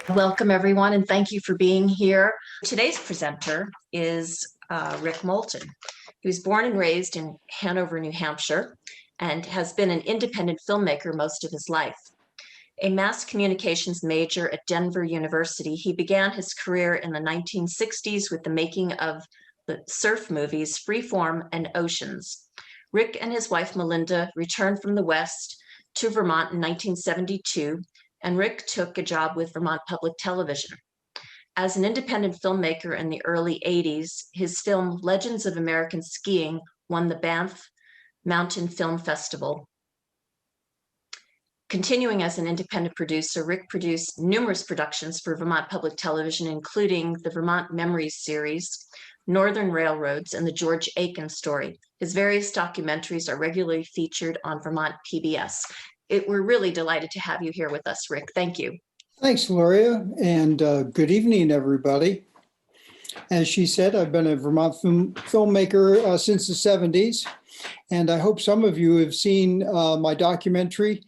Welcome, everyone, and thank you for being here. Today's presenter is Rick Moulton. He was born and raised in Hanover, New Hampshire, and has been an independent filmmaker most of his life. A mass communications major at Denver University, he began his career in the 1960s with the making of the surf movies Freeform and Oceans. Rick and his wife Melinda returned from the West to Vermont in 1972, and Rick took a job with Vermont Public Television. As an independent filmmaker in the early 80s, his film Legends of American Skiing won the Banff Mountain Film Festival. Continuing as an independent producer, Rick produced numerous productions for Vermont Public Television, including the Vermont Memories series, Northern Railroads, and the George Aiken Story. His various documentaries are regularly featured on Vermont PBS. We're really delighted to have you here with us, Rick. Thank you. Thanks, Gloria, and good evening, everybody. As she said, I've been a Vermont filmmaker since the 70s, and I hope some of you have seen my documentary,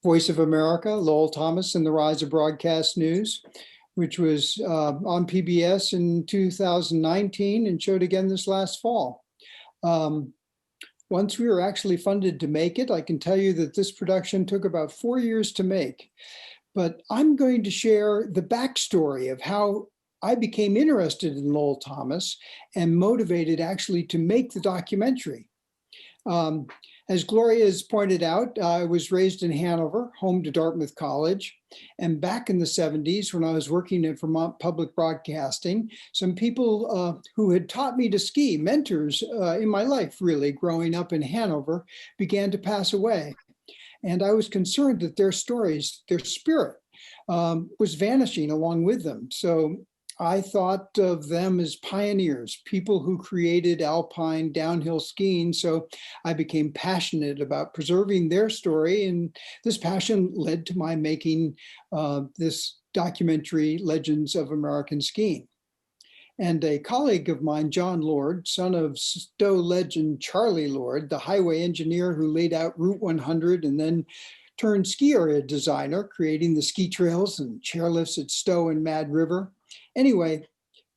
Voice of America, Lowell Thomas and the Rise of Broadcast News, which was on PBS in 2019 and showed again this last fall. Once we were actually funded to make it, I can tell you that this production took about 4 years to make. But I'm going to share the backstory of how I became interested in Lowell Thomas and motivated actually to make the documentary. As Gloria has pointed out, I was raised in Hanover, home to Dartmouth College. And back in the 70s, when I was working at Vermont Public Broadcasting, some people who had taught me to ski, mentors in my life, really, growing up in Hanover, began to pass away. And I was concerned that their stories, their spirit, was vanishing along with them. So I thought of them as pioneers, people who created alpine downhill skiing. So I became passionate about preserving their story. And this passion led to my making this documentary, Legends of American Skiing. And a colleague of mine, John Lord, son of Stowe legend Charlie Lord, the highway engineer who laid out Route 100 and then turned ski area designer, creating the ski trails and chairlifts at Stowe and Mad River. Anyway,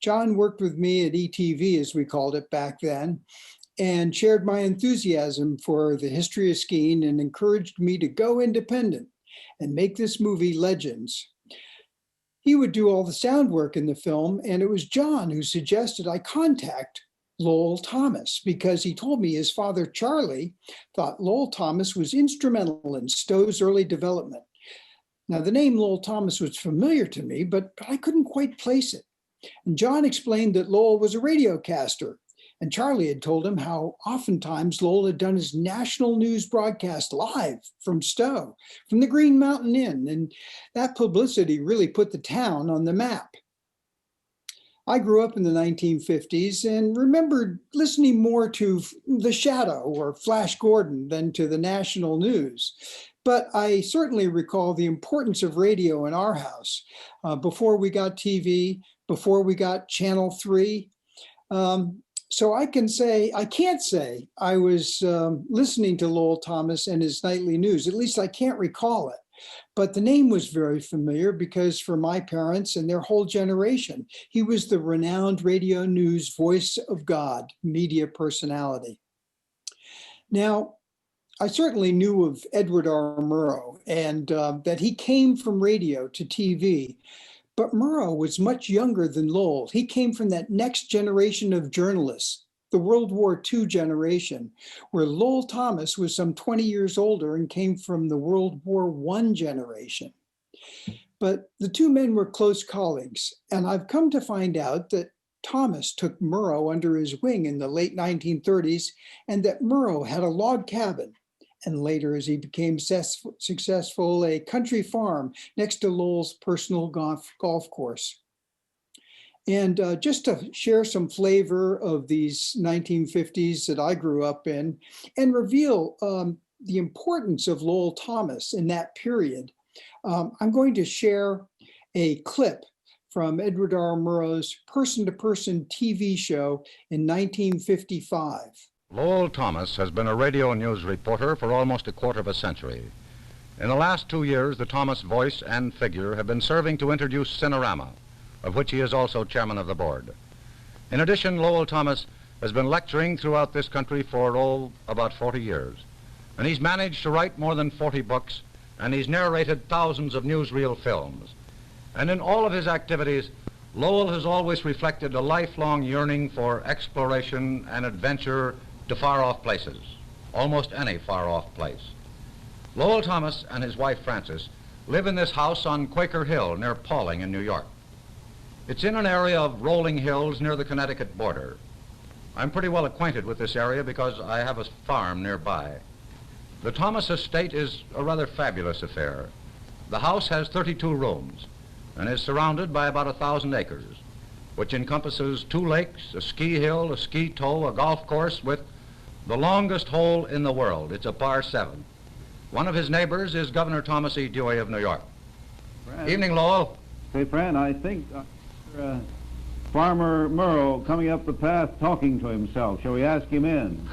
John worked with me at ETV, as we called it back then, and shared my enthusiasm for the history of skiing and encouraged me to go independent and make this movie Legends. He would do all the sound work in the film, and it was John who suggested I contact Lowell Thomas because he told me his father, Charlie, thought Lowell Thomas was instrumental in Stowe's early development. Now, the name Lowell Thomas was familiar to me, but I couldn't quite place it. And John explained that Lowell was a radiocaster, and Charlie had told him how oftentimes Lowell had done his national news broadcast live from Stowe, from the Green Mountain Inn, and that publicity really put the town on the map. I grew up in the 1950s and remembered listening more to The Shadow or Flash Gordon than to the national news. But I certainly recall the importance of radio in our house before we got TV, before we got Channel 3. So I can't say I was listening to Lowell Thomas and his nightly news. At least I can't recall it. But the name was very familiar because for my parents and their whole generation, he was the renowned radio news voice of God, media personality. Now, I certainly knew of Edward R. Murrow and that he came from radio to TV, but Murrow was much younger than Lowell. He came from that next generation of journalists, the World War II generation, where Lowell Thomas was some 20 years older and came from the World War I generation. But the two men were close colleagues, and I've come to find out that Thomas took Murrow under his wing in the late 1930s, and that Murrow had a log cabin, and later, as he became successful, a country farm next to Lowell's personal golf course. And just to share some flavor of these 1950s that I grew up in and reveal the importance of Lowell Thomas in that period, I'm going to share a clip from Edward R. Murrow's person-to-person TV show in 1955. Lowell Thomas has been a radio news reporter for almost a quarter of a century. In the last 2 years, the Thomas voice and figure have been serving to introduce Cinerama, of which he is also chairman of the board. In addition, Lowell Thomas has been lecturing throughout this country for, about 40 years. And he's managed to write more than 40 books, and he's narrated thousands of newsreel films. And in all of his activities, Lowell has always reflected a lifelong yearning for exploration and adventure to far-off places, almost any far-off place. Lowell Thomas and his wife Frances live in this house on Quaker Hill near Paulding in New York. It's in an area of rolling hills near the Connecticut border. I'm pretty well acquainted with this area because I have a farm nearby. The Thomas estate is a rather fabulous affair. The house has 32 rooms and is surrounded by about 1,000 acres, which encompasses 2 lakes, a ski hill, a ski tow, a golf course with the longest hole in the world. It's a par 7. One of his neighbors is Governor Thomas E. Dewey of New York. Fran. Evening, Lowell. Say, Fran, I think Farmer Murrow coming up the path talking to himself. Shall we ask him in?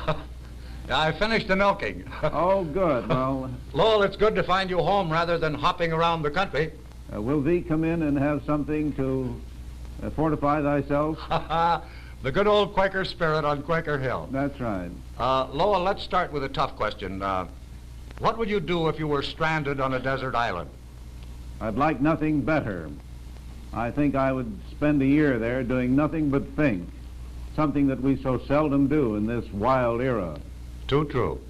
I finished the milking. Oh, good. Well, Lowell, it's good to find you home rather than hopping around the country. will thee come in and have something to fortify thyself? The good old Quaker spirit on Quaker Hill. That's right. Lowell, let's start with a tough question. What would you do if you were stranded on a desert island? I'd like nothing better. I think I would spend a year there doing nothing but think, something that we so seldom do in this wild era. Too true.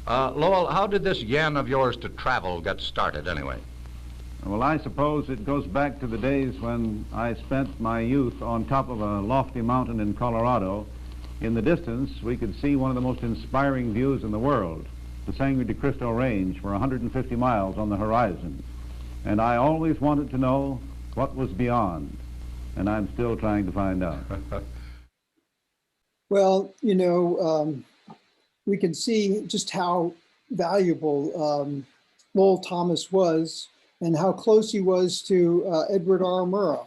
Lowell, how did this yen of yours to travel get started anyway? Well, I suppose it goes back to the days when I spent my youth on top of a lofty mountain in Colorado. In the distance, we could see one of the most inspiring views in the world, the Sangre de Cristo Range, for 150 miles on the horizon. And I always wanted to know what was beyond, and I'm still trying to find out. Well, you know, we can see just how valuable Lowell Thomas was and how close he was to Edward R. Murrow.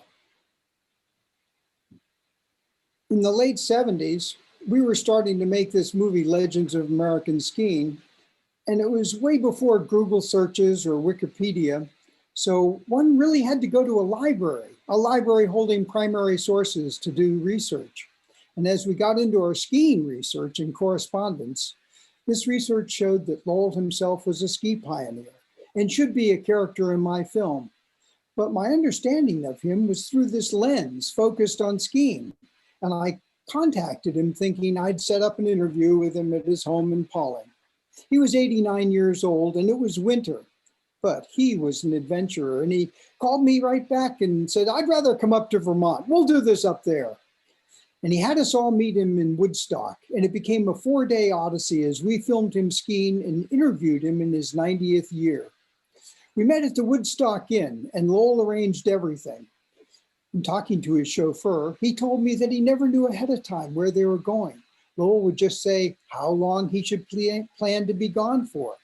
In the late 70s, we were starting to make this movie, Legends of American Skiing, and it was way before Google searches or Wikipedia. So one really had to go to a library holding primary sources to do research. And as we got into our skiing research and correspondence, this research showed that Lowell himself was a ski pioneer and should be a character in my film. But my understanding of him was through this lens focused on skiing. And I contacted him thinking I'd set up an interview with him at his home in Paulding. He was 89 years old and it was winter, but he was an adventurer. And he called me right back and said, I'd rather come up to Vermont. We'll do this up there. And he had us all meet him in Woodstock. And it became a 4-day odyssey as we filmed him skiing and interviewed him in his 90th year. We met at the Woodstock Inn and Lowell arranged everything. In talking to his chauffeur, he told me that he never knew ahead of time where they were going. Lowell would just say how long he should plan to be gone for.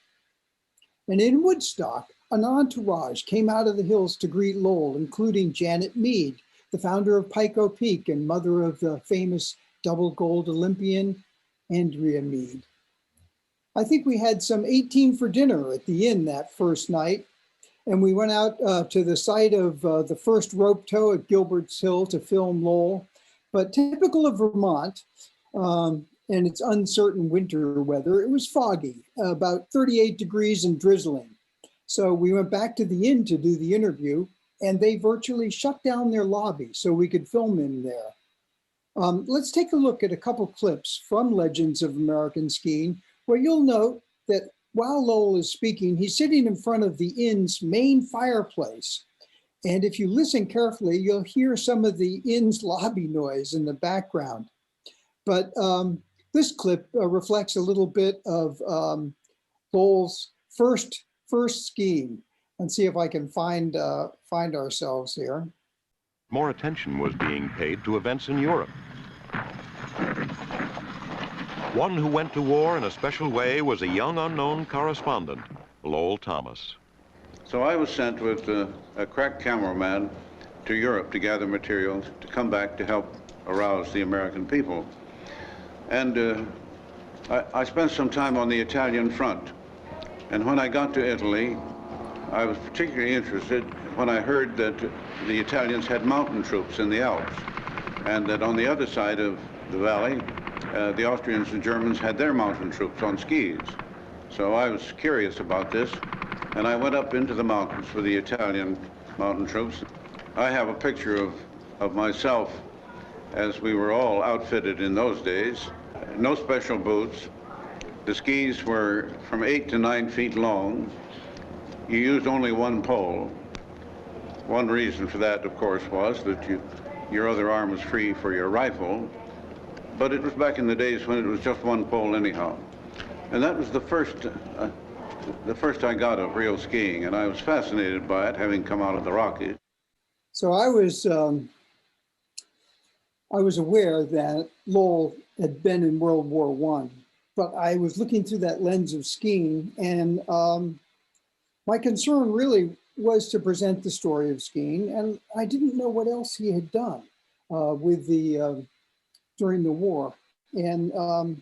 And in Woodstock, an entourage came out of the hills to greet Lowell, including Janet Mead, the founder of Pico Peak and mother of the famous double gold Olympian, Andrea Mead. I think we had some 18 for dinner at the inn that first night. And we went out to the site of the first rope tow at Gilbert's Hill to film Lowell. But typical of Vermont and its uncertain winter weather, it was foggy, about 38 degrees and drizzling. So we went back to the inn to do the interview and they virtually shut down their lobby so we could film in there. Let's take a look at a couple clips from Legends of American Skiing, where you'll note that while Lowell is speaking, he's sitting in front of the inn's main fireplace. And if you listen carefully, you'll hear some of the inn's lobby noise in the background. But this clip reflects a little bit of Lowell's first skiing. Let's see if I can find ourselves here. More attention was being paid to events in Europe. One who went to war in a special way was a young unknown correspondent, Lowell Thomas. So I was sent with a crack cameraman to Europe to gather materials to come back to help arouse the American people. And I spent some time on the Italian front. And when I got to Italy, I was particularly interested when I heard that the Italians had mountain troops in the Alps, and that on the other side of the valley, the Austrians and Germans had their mountain troops on skis. So I was curious about this, and I went up into the mountains with the Italian mountain troops. I have a picture of myself as we were all outfitted in those days. No special boots. The skis were from 8 to 9 feet long. You used only one pole. One reason for that, of course, was that your other arm was free for your rifle. But it was back in the days when it was just one pole anyhow. And that was the first I got of real skiing, and I was fascinated by it, having come out of the Rockies. So I was aware that Lowell had been in World War I, but I was looking through that lens of skiing, and my concern really was to present the story of skiing, and I didn't know what else he had done during the war. And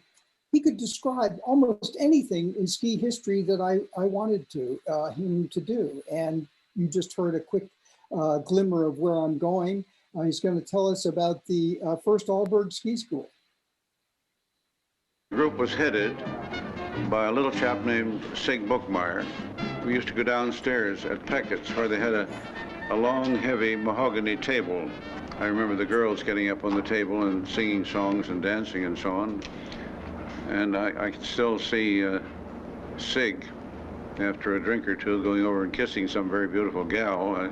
he could describe almost anything in ski history that I wanted him to do. And you just heard a quick glimmer of where I'm going. He's going to tell us about the first Alberg Ski School. The group was headed by a little chap named Sig Bookmeyer. We used to go downstairs at Peckett's, where they had a long, heavy mahogany table. I remember the girls getting up on the table and singing songs and dancing and so on. And I can still see Sig, after a drink or two, going over and kissing some very beautiful gal.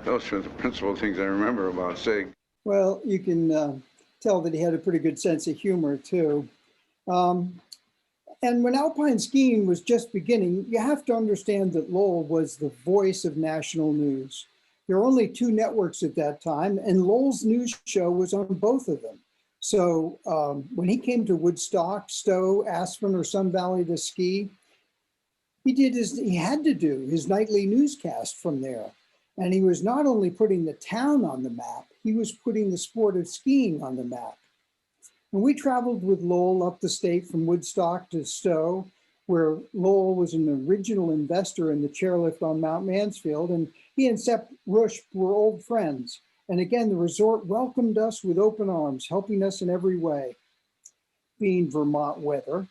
Those are the principal things I remember about Sig. Well, you can tell that he had a pretty good sense of humor, too. And when alpine skiing was just beginning, you have to understand that Lowell was the voice of national news. There were only 2 networks at that time, and Lowell's news show was on both of them. So when he came to Woodstock, Stowe, Aspen, or Sun Valley to ski, he had to do his nightly newscast from there. And he was not only putting the town on the map, he was putting the sport of skiing on the map. And we traveled with Lowell up the state from Woodstock to Stowe, where Lowell was an original investor in the chairlift on Mount Mansfield, and he and Sepp Rush were old friends. And again, the resort welcomed us with open arms, helping us in every way. Being Vermont weather,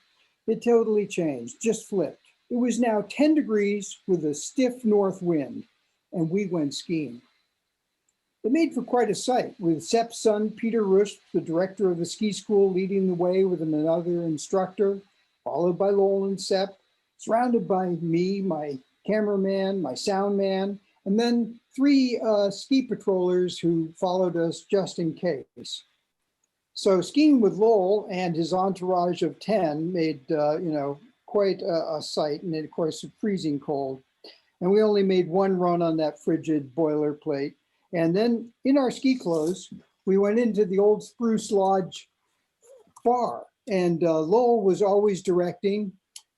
it totally changed, just flipped. It was now 10 degrees with a stiff north wind, and we went skiing. It made for quite a sight, with Sepp's son, Peter Rush, the director of the ski school, leading the way with another instructor, followed by Lowell and Sepp, surrounded by me, my cameraman, my sound man, and then 3 ski patrollers who followed us just in case. So skiing with Lowell and his entourage of 10 made, quite a sight, and of course, freezing cold. And we only made one run on that frigid boilerplate. And then in our ski clothes, we went into the old Spruce Lodge bar, and Lowell was always directing.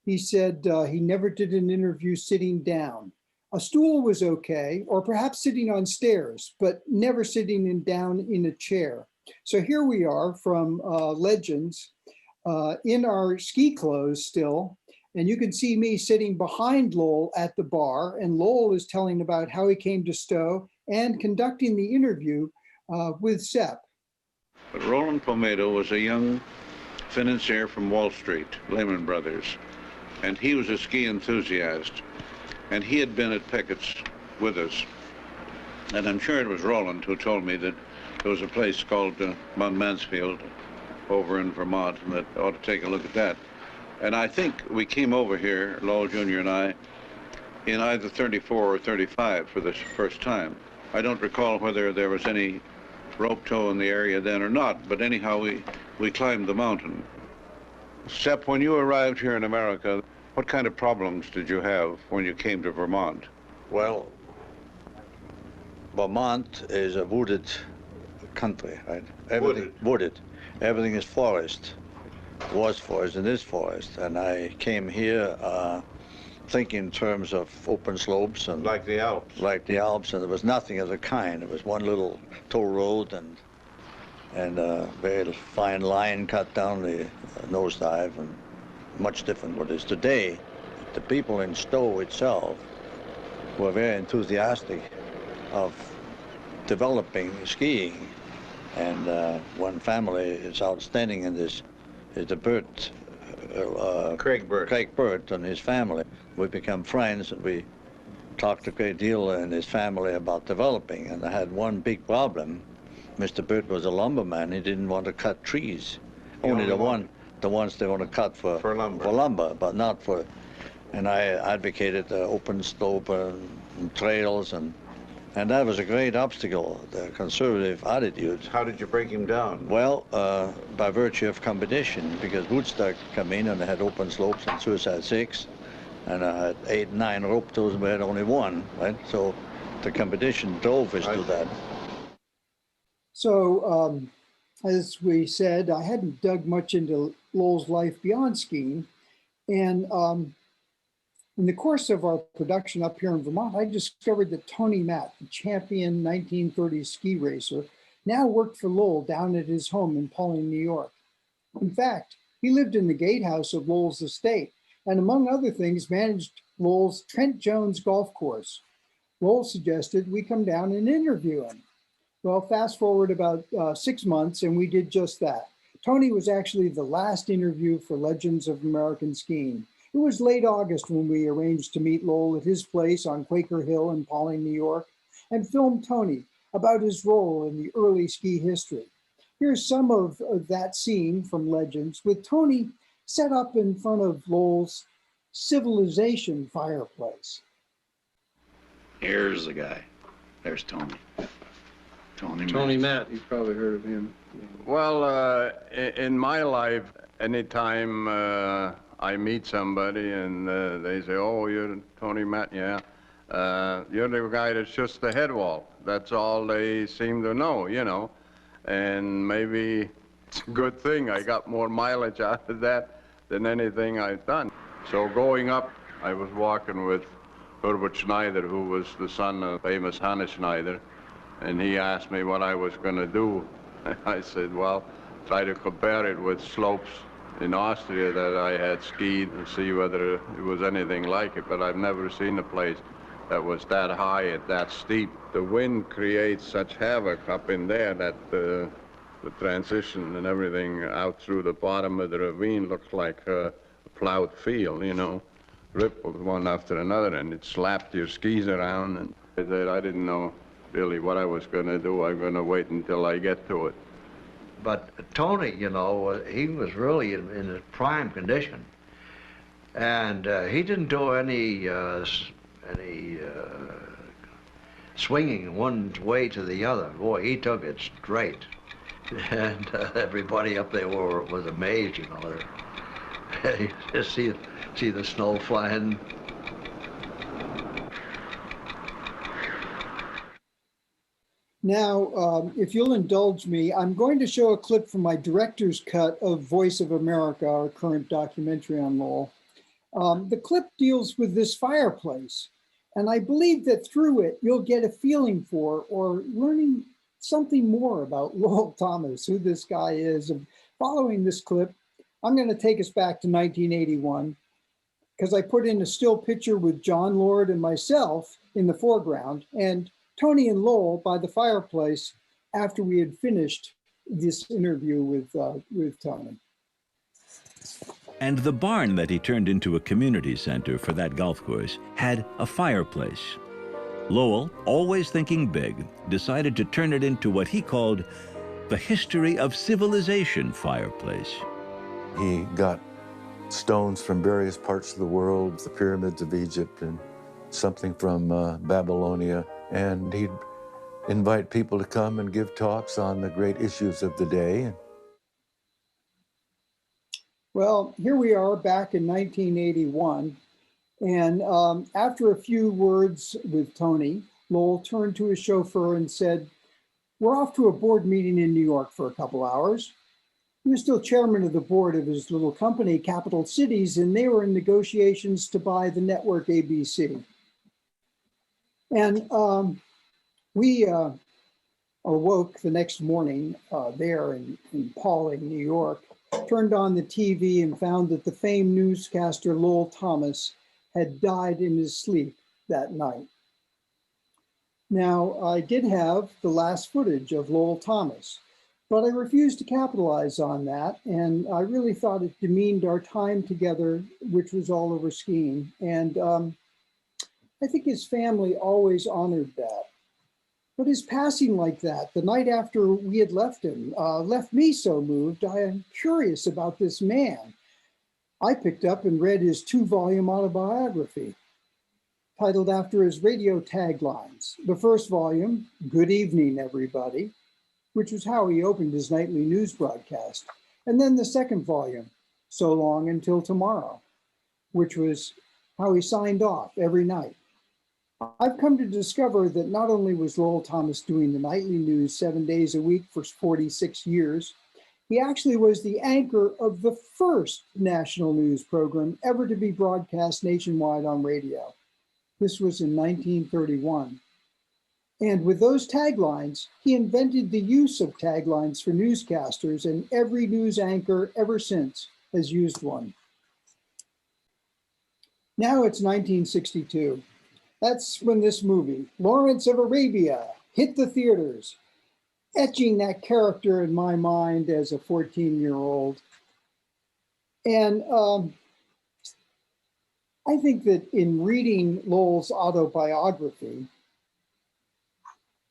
He said he never did an interview sitting down. A stool was okay, or perhaps sitting on stairs, but never sitting down in a chair. So here we are from Legends in our ski clothes still, and you can see me sitting behind Lowell at the bar, and Lowell is telling about how he came to Stowe and conducting the interview with Sepp. But Roland Pomedo was a young financier from Wall Street, Lehman Brothers, and he was a ski enthusiast. And he had been at Peckett's with us. And I'm sure it was Roland who told me that there was a place called Mount Mansfield over in Vermont, and that ought to take a look at that. And I think we came over here, Lowell Jr. and I, in either 34 or 35 for the first time. I don't recall whether there was any rope tow in the area then or not, but anyhow, we climbed the mountain. Sepp, when you arrived here in America, what kind of problems did you have when you came to Vermont? Well, Vermont is a wooded country, right? Everything wooded. Everything is forest. Was forest and is forest. And I came here thinking in terms of open slopes and like the Alps. Like the Alps, and there was nothing of the kind. It was one little toll road and a very fine line cut down the nosedive, and much different what it is today. the people in Stowe itself were very enthusiastic of developing skiing. And one family is outstanding in this is the Burt, Craig Burt. Craig Burt and his family. We become friends, and we talked a great deal in his family about developing. And I had one big problem. Mr. Burt was a lumberman. He didn't want to cut trees. Only the ones they want to cut for lumber, but not for. And I advocated the open slope and trails, and that was a great obstacle, the conservative attitude. How did you break him down? Well, by virtue of competition, because Woodstock come in and they had open slopes and Suicide 6, and I had 8, 9 rope tours, and we had only 1, right? So the competition drove us to that. So, as we said, I hadn't dug much into Lowell's life beyond skiing. And in the course of our production up here in Vermont, I discovered that Tony Matt, the champion 1930s ski racer, now worked for Lowell down at his home in Pauling, New York. In fact, he lived in the gatehouse of Lowell's estate, and among other things, managed Lowell's Trent Jones golf course. Lowell suggested we come down and interview him. Well, fast forward about 6 months, and we did just that. Tony was actually the last interview for Legends of American Skiing. It was late August when we arranged to meet Lowell at his place on Quaker Hill in Pauling, New York, and filmed Tony about his role in the early ski history. Here's some of that scene from Legends with Tony set up in front of Lowell's civilization fireplace. Here's the guy. There's Tony. Tony Matt, you've probably heard of him. Well, in my life, anytime I meet somebody and they say, "Oh, you're Tony Matt," yeah. You're the guy that's just the head wall. That's all they seem to know, you know. And maybe it's a good thing I got more mileage out of that than anything I've done. So going up, I was walking with Herbert Schneider, who was the son of famous Hannes Schneider, and he asked me what I was going to do. I said, well, try to compare it with slopes in Austria that I had skied and see whether it was anything like it, but I've never seen a place that was that high and that steep. The wind creates such havoc up in there that the transition and everything out through the bottom of the ravine looks like a plowed field, you know, rippled one after another, and it slapped your skis around. And I didn't know really what I was going to do. I'm going to wait until I get to it. But Tony, you know, he was really in a prime condition, and he didn't do any swinging one way to the other. Boy, he took it straight, and everybody up there was amazed, you know. You just see the snow flying. Now, if you'll indulge me, I'm going to show a clip from my director's cut of Voice of America, our current documentary on Lowell. The clip deals with this fireplace, and I believe that through it, you'll get a feeling for or learning something more about Lowell Thomas, who this guy is. And following this clip, I'm going to take us back to 1981, because I put in a still picture with John Lord and myself in the foreground, and Tony and Lowell by the fireplace after we had finished this interview with Tony. And the barn that he turned into a community center for that golf course had a fireplace. Lowell, always thinking big, decided to turn it into what he called the history of civilization fireplace. He got stones from various parts of the world, the pyramids of Egypt and something from Babylonia, and he'd invite people to come and give talks on the great issues of the day. Well, here we are back in 1981, and after a few words with Tony, Lowell turned to his chauffeur and said, "We're off to a board meeting in New York for a couple hours." He was still chairman of the board of his little company, Capital Cities, and they were in negotiations to buy the network ABC. And we awoke the next morning there in Pauling, New York, turned on the TV and found that the famed newscaster Lowell Thomas had died in his sleep that night. Now, I did have the last footage of Lowell Thomas, but I refused to capitalize on that, and I really thought it demeaned our time together, which was all over skiing. And I think his family always honored that. But his passing like that, the night after we had left him, left me so moved. I am curious about this man. I picked up and read his 2-volume autobiography, titled after his radio taglines. The first volume, "Good Evening, Everybody," which was how he opened his nightly news broadcast. And then the second volume, "So Long Until Tomorrow," which was how he signed off every night. I've come to discover that not only was Lowell Thomas doing the nightly news 7 days a week for 46 years, he actually was the anchor of the first national news program ever to be broadcast nationwide on radio. This was in 1931. And with those taglines, he invented the use of taglines for newscasters, and every news anchor ever since has used one. Now it's 1962. That's when this movie, Lawrence of Arabia, hit the theaters, etching that character in my mind as a 14-year-old. And I think that in reading Lowell's autobiography,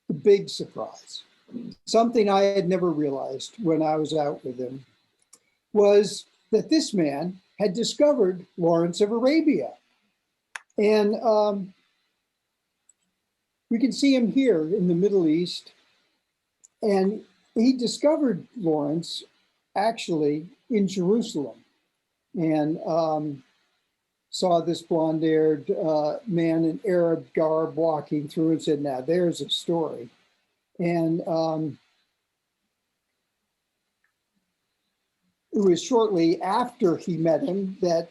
the big surprise, something I had never realized when I was out with him, was that this man had discovered Lawrence of Arabia. And we can see him here in the Middle East. And he discovered Lawrence actually in Jerusalem, and saw this blonde-haired man in Arab garb walking through and said, "Now there's a story." And it was shortly after he met him that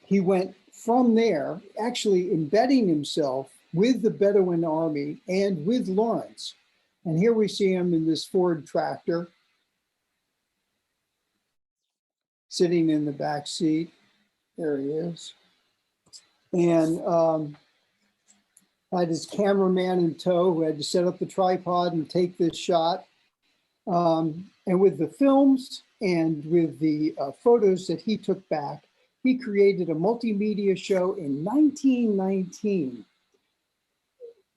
he went from there, actually embedding himself with the Bedouin army and with Lawrence. And here we see him in this Ford tractor, sitting in the back seat. There he is. And had his cameraman in tow who had to set up the tripod and take this shot. And with the films and with the photos that he took back, he created a multimedia show in 1919.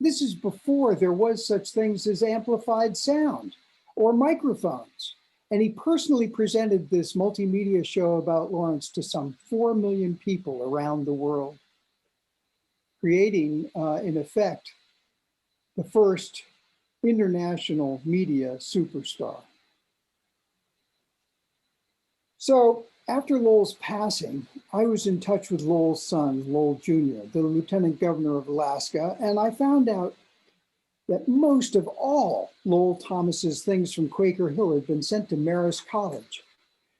This is before there was such things as amplified sound or microphones. And he personally presented this multimedia show about Lawrence to some 4 million people around the world, creating, in effect, the first international media superstar. So after Lowell's passing, I was in touch with Lowell's son, Lowell Jr., the Lieutenant Governor of Alaska, and I found out that most of all Lowell Thomas's things from Quaker Hill had been sent to Marist College.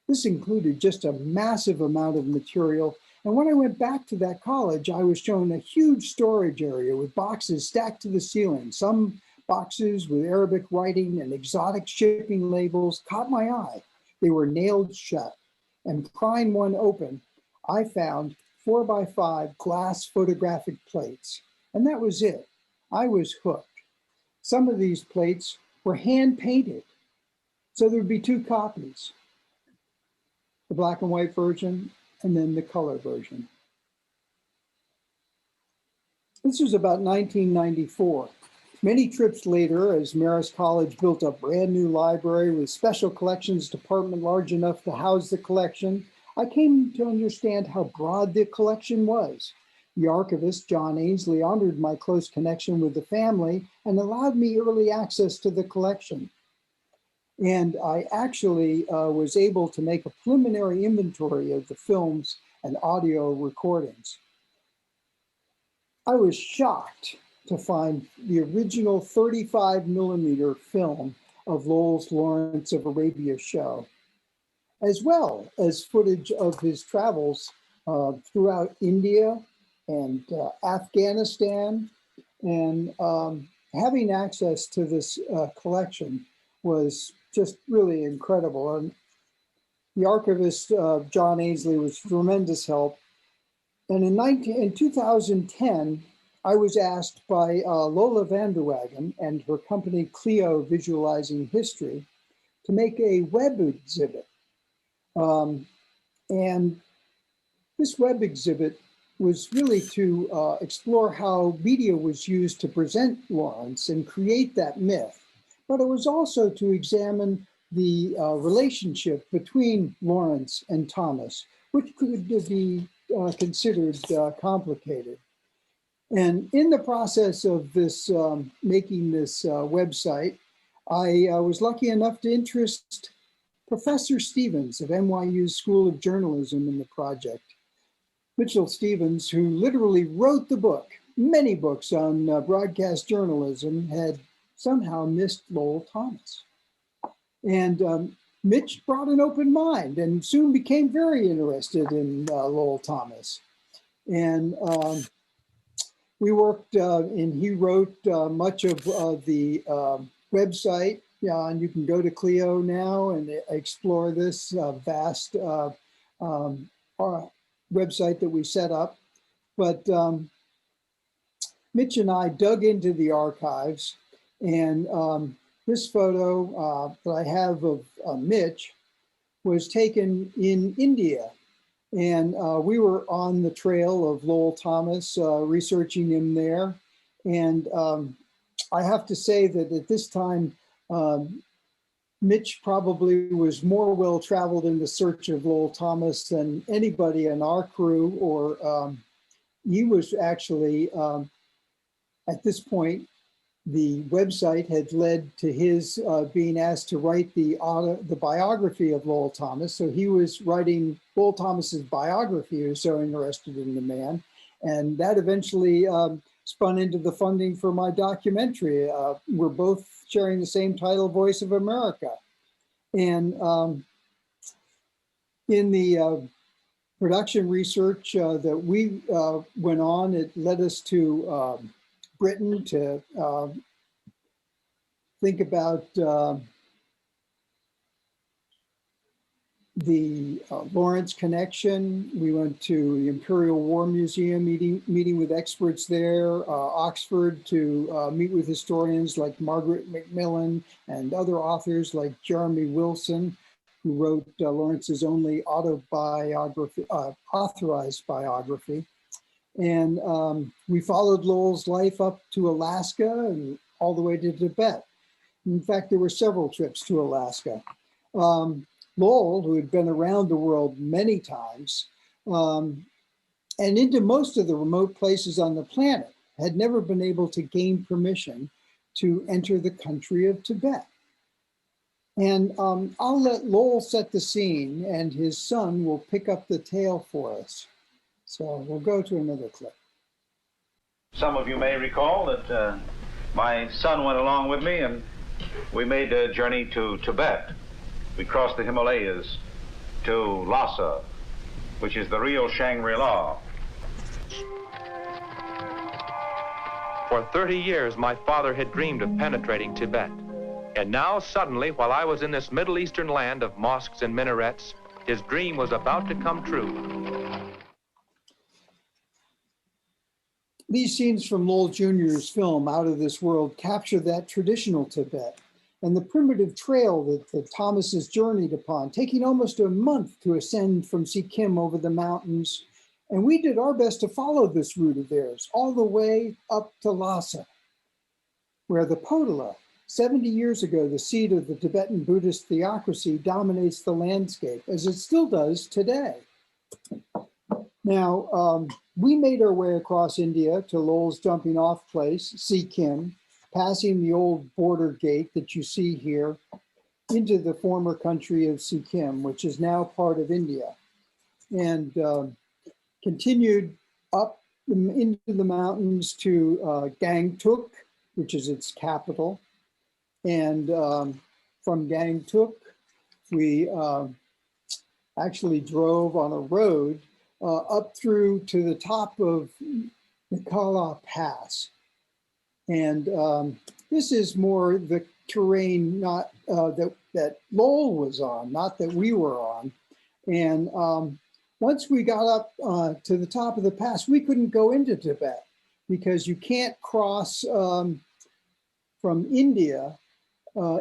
This included just a massive amount of material. And when I went back to that college, I was shown a huge storage area with boxes stacked to the ceiling. Some boxes with Arabic writing and exotic shipping labels caught my eye. They were nailed shut. And prying one open, I found 4x5 glass photographic plates. And that was it. I was hooked. Some of these plates were hand painted. So there would be 2 copies, the black and white version and then the color version. This was about 1994. Many trips later, as Marist College built a brand new library with special collections department large enough to house the collection, I came to understand how broad the collection was. The archivist, John Ainsley, honored my close connection with the family and allowed me early access to the collection. And I actually was able to make a preliminary inventory of the films and audio recordings. I was shocked to find the original 35mm film of Lowell's Lawrence of Arabia show, as well as footage of his travels throughout India and Afghanistan. And having access to this collection was just really incredible. And the archivist, John Ainsley, was tremendous help. And in 2010, I was asked by Lola Vanderwagen and her company Clio Visualizing History to make a web exhibit. And this web exhibit was really to explore how media was used to present Lawrence and create that myth. But it was also to examine the relationship between Lawrence and Thomas, which could be considered complicated. And in the process of this, making this website, I was lucky enough to interest Professor Stevens of NYU's School of Journalism in the project. Mitchell Stevens, who literally wrote the book, many books on broadcast journalism, had somehow missed Lowell Thomas. And Mitch brought an open mind and soon became very interested in Lowell Thomas. And we worked, and he wrote much of the website. Yeah, and you can go to Clio now and explore this vast website that we set up. But Mitch and I dug into the archives, and this photo that I have of Mitch was taken in India. And we were on the trail of Lowell Thomas, researching him there. And I have to say that at this time, Mitch probably was more well-traveled in the search of Lowell Thomas than anybody in our crew, or he was actually, at this point, the website had led to his being asked to write the biography of Lowell Thomas. So he was writing Lowell Thomas's biography. He was so interested in the man. And that eventually spun into the funding for my documentary. We're both sharing the same title, Voice of America. And in the production research that we went on, it led us to Britain to think about the Lawrence connection. We went to the Imperial War Museum, meeting with experts there, Oxford to meet with historians like Margaret Macmillan and other authors like Jeremy Wilson, who wrote Lawrence's only autobiography, authorized biography. And we followed Lowell's life up to Alaska and all the way to Tibet. In fact, there were several trips to Alaska. Lowell, who had been around the world many times, and into most of the remote places on the planet, had never been able to gain permission to enter the country of Tibet. And I'll let Lowell set the scene, and his son will pick up the tale for us. So we'll go to another clip. Some of you may recall that my son went along with me, and we made a journey to Tibet. We crossed the Himalayas to Lhasa, which is the real Shangri-La. For 30 years, my father had dreamed of penetrating Tibet. And now, suddenly, while I was in this Middle Eastern land of mosques and minarets, his dream was about to come true. These scenes from Lowell Jr.'s film, Out of This World, capture that traditional Tibet and the primitive trail that Thomas's journeyed upon, taking almost a month to ascend from Sikkim over the mountains. And we did our best to follow this route of theirs all the way up to Lhasa, where the Potala, 70 years ago, the seat of the Tibetan Buddhist theocracy, dominates the landscape, as it still does today. Now, we made our way across India to Lowell's jumping off place, Sikkim, passing the old border gate that you see here into the former country of Sikkim, which is now part of India, and continued up into the mountains to Gangtok, which is its capital. And from Gangtok, we actually drove on a road up through to the top of Nikala Pass. And this is more the terrain not that Lowell was on, not that we were on. And once we got up to the top of the pass, we couldn't go into Tibet because you can't cross from India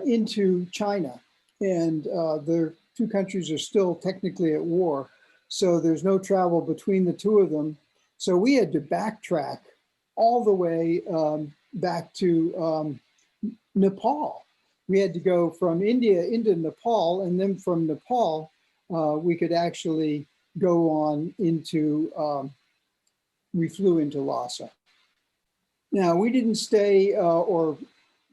into China. And the two countries are still technically at war. So there's no travel between the two of them. So we had to backtrack all the way back to Nepal. We had to go from India into Nepal, and then from Nepal, we could actually go on into, we flew into Lhasa. Now, we didn't stay or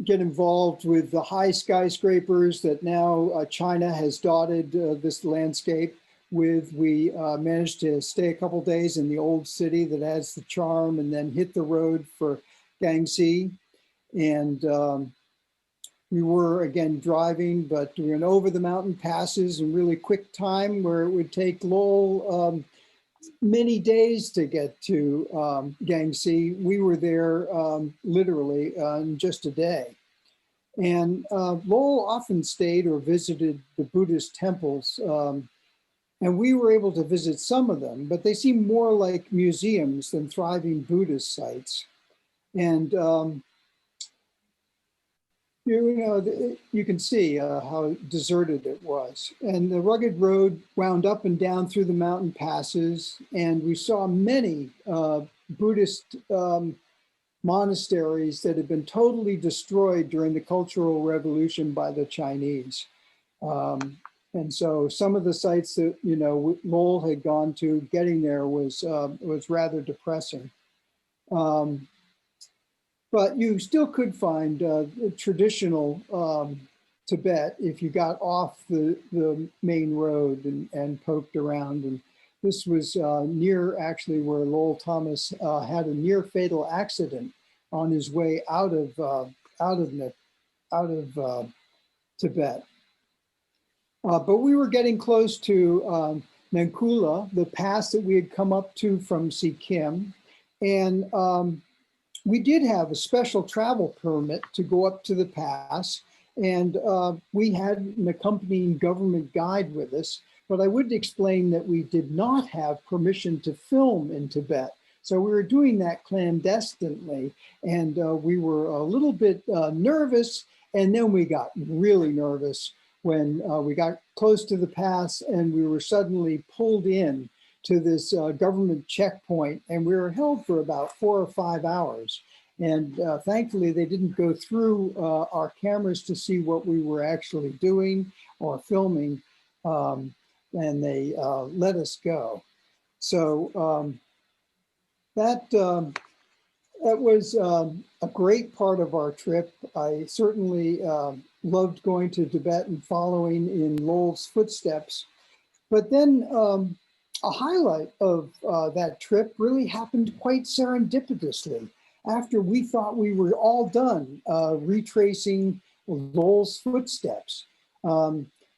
get involved with the high skyscrapers that now China has dotted this landscape with. We managed to stay a couple days in the old city that has the charm, and then hit the road for Gangxi. And we were again driving, but we went over the mountain passes in really quick time, where it would take Lowell many days to get to Gangxi. We were there literally in just a day. And Lowell often stayed or visited the Buddhist temples, and we were able to visit some of them, but they seem more like museums than thriving Buddhist sites. And you can see how deserted it was. And the rugged road wound up and down through the mountain passes, and we saw many Buddhist monasteries that had been totally destroyed during the Cultural Revolution by the Chinese. And so some of the sites that, Lowell had gone to, getting there was rather depressing. But you still could find traditional Tibet if you got off the main road and poked around. And this was near actually where Lowell Thomas had a near fatal accident on his way out of Tibet. But we were getting close to Nankula, the pass that we had come up to from Sikkim. And we did have a special travel permit to go up to the pass, and we had an accompanying government guide with us, but I would explain that we did not have permission to film in Tibet. So we were doing that clandestinely, and we were a little bit nervous, and then we got really nervous when we got close to the pass and we were suddenly pulled in to this government checkpoint, and we were held for about 4 or 5 hours. And thankfully, they didn't go through our cameras to see what we were actually doing or filming, and they let us go. So that was a great part of our trip. I certainly loved going to Tibet and following in Lowell's footsteps. But then a highlight of that trip really happened quite serendipitously. After we thought we were all done retracing Lowell's footsteps.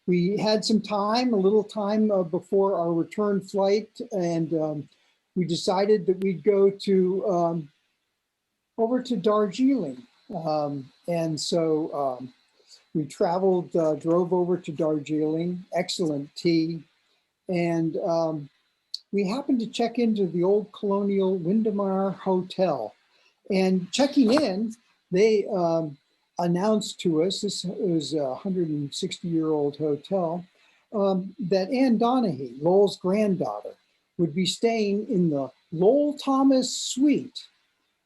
We had some time, a little time before our return flight, and we decided that we'd go to over to Darjeeling. And so we traveled, drove over to Darjeeling, excellent tea. And we happened to check into the old colonial Windermere Hotel. And checking in, they announced to us, this was a 160-year-old hotel, that Anne Donahue, Lowell's granddaughter, would be staying in the Lowell Thomas suite.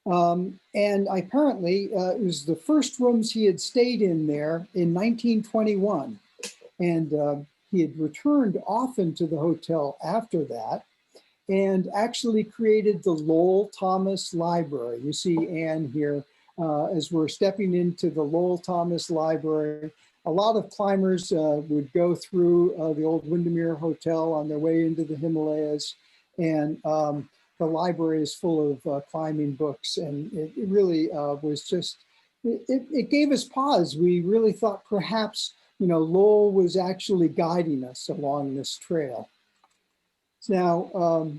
And apparently it was the first rooms he had stayed in there in 1921. And he had returned often to the hotel after that, and actually created the Lowell Thomas Library. You see Anne here as we're stepping into the Lowell Thomas Library. A lot of climbers would go through the old Windermere Hotel on their way into the Himalayas, and the library is full of climbing books, and it really was just, it gave us pause. We really thought perhaps, Lowell was actually guiding us along this trail. Now,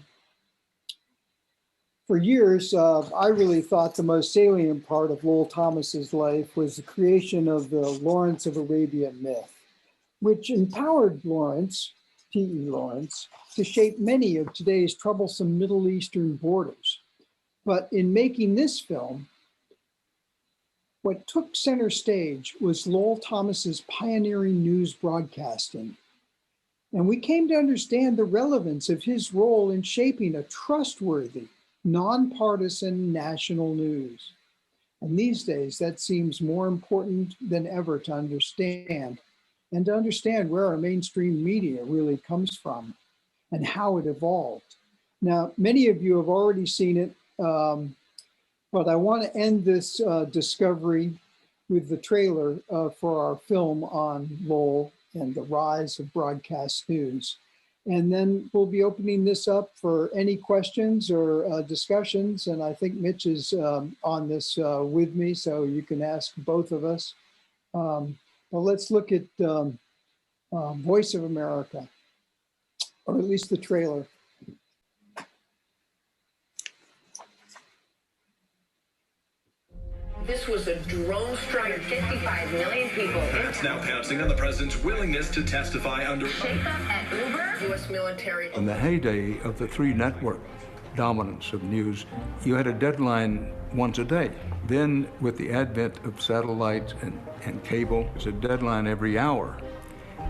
for years, I really thought the most salient part of Lowell Thomas's life was the creation of the Lawrence of Arabia myth, which empowered Lawrence T.E. Lawrence, to shape many of today's troublesome Middle Eastern borders. But in making this film, what took center stage was Lowell Thomas's pioneering news broadcasting. And we came to understand the relevance of his role in shaping a trustworthy, nonpartisan national news. And these days, that seems more important than ever to understand, and to understand where our mainstream media really comes from and how it evolved. Now, many of you have already seen it, but I want to end this discovery with the trailer for our film on Lowell and the rise of broadcast news. And then we'll be opening this up for any questions or discussions. And I think Mitch is on this with me, so you can ask both of us. Well, let's look at Voice of America, or at least the trailer. This was a drone strike. 55 million people. That's now pouncing on the president's willingness to testify under Shakeup at Uber. U.S. military. In the heyday of the three network dominance of news, you had a deadline once a day. Then with the advent of satellites and cable, it's a deadline every hour.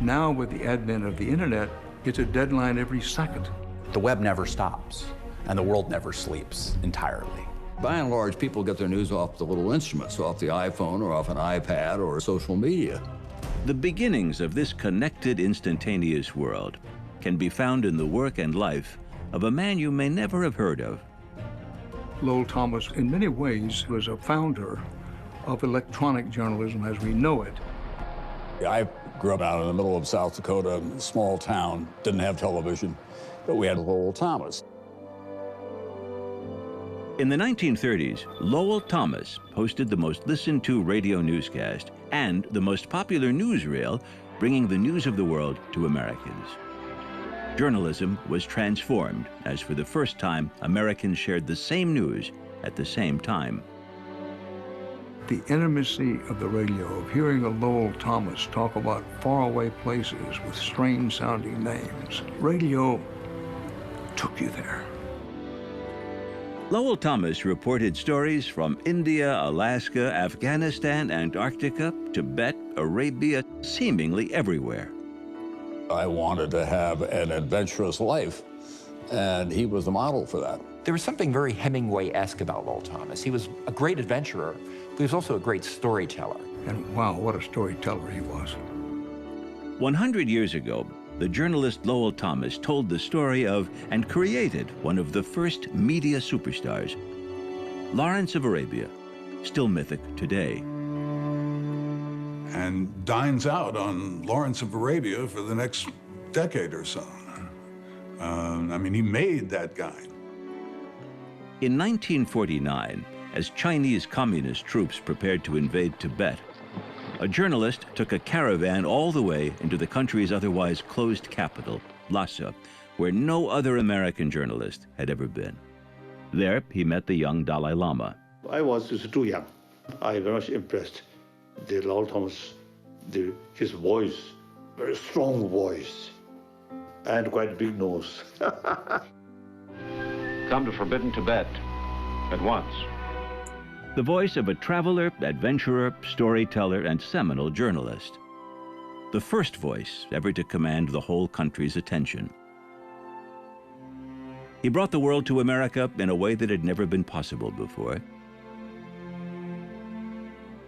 Now with the advent of the internet, it's a deadline every second. The web never stops, and the world never sleeps entirely. By and large, people get their news off the little instruments, off the iPhone or off an iPad or social media. The beginnings of this connected, instantaneous world can be found in the work and life of a man you may never have heard of. Lowell Thomas, in many ways, was a founder of electronic journalism as we know it. I grew up out in the middle of South Dakota, a small town, didn't have television, but we had Lowell Thomas. In the 1930s, Lowell Thomas hosted the most listened to radio newscast and the most popular newsreel, bringing the news of the world to Americans. Journalism was transformed as for the first time, Americans shared the same news at the same time. The intimacy of the radio, of hearing a Lowell Thomas talk about faraway places with strange sounding names. Radio took you there. Lowell Thomas reported stories from India, Alaska, Afghanistan, Antarctica, Tibet, Arabia, seemingly everywhere. I wanted to have an adventurous life, and he was the model for that. There was something very Hemingway-esque about Lowell Thomas. He was a great adventurer, but he was also a great storyteller. And wow, what a storyteller he was. 100 years ago, the journalist Lowell Thomas told the story of and created one of the first media superstars, Lawrence of Arabia, still mythic today. And dines out on Lawrence of Arabia for the next decade or so. I mean, he made that guy. In 1949, as Chinese communist troops prepared to invade Tibet, a journalist took a caravan all the way into the country's otherwise closed capital, Lhasa, where no other American journalist had ever been. There, he met the young Dalai Lama. I was just too young. I was very much impressed. The Lowell Thomas, his voice, very strong voice, and quite big nose. Come to Forbidden Tibet at once. The voice of a traveler, adventurer, storyteller, and seminal journalist. The first voice ever to command the whole country's attention. He brought the world to America in a way that had never been possible before.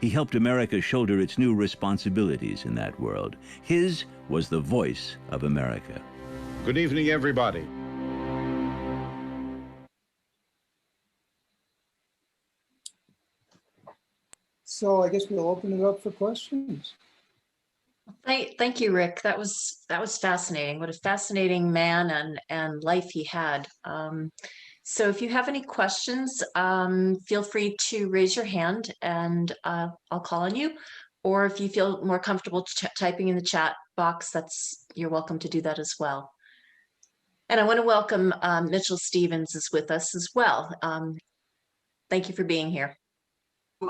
He helped America shoulder its new responsibilities in that world. His was the voice of America. Good evening, everybody. So I guess we'll open it up for questions. Thank you, Rick. That was fascinating. What a fascinating man and life he had. So if you have any questions, feel free to raise your hand and I'll call on you. Or if you feel more comfortable typing in the chat box, you're welcome to do that as well. And I want to welcome Mitchell Stevens is with us as well. Thank you for being here.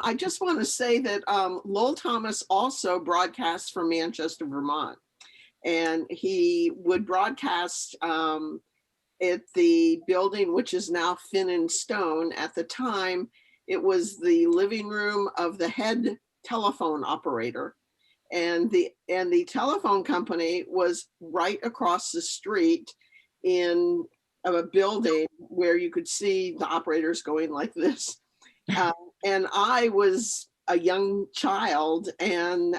I just want to say that Lowell Thomas also broadcasts from Manchester, Vermont. and he would broadcast at the building, which is now Fin and Stone. At the time, it was the living room of the head telephone operator. And the telephone company was right across the street in a building where you could see the operators going like this. And I was a young child, and